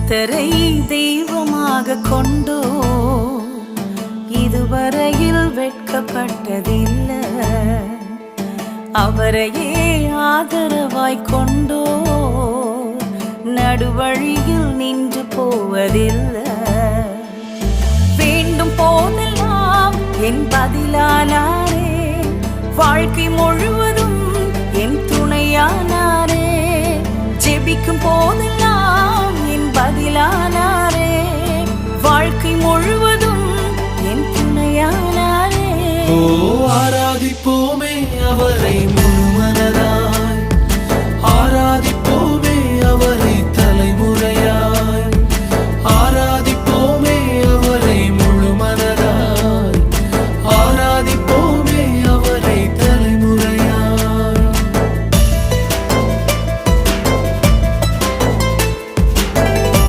கர்த்தரை தெய்வமாக கொண்டோ இதுவரையில் வெட்கப்பட்டதில்லை. அவரையே ஆதரவாய் கொண்டோ நடுவழியில் நின்று போவதில்லை. வேண்டும் போதெல்லாம் என் பதிலானாரே வாழ்க்கை முழுவதும்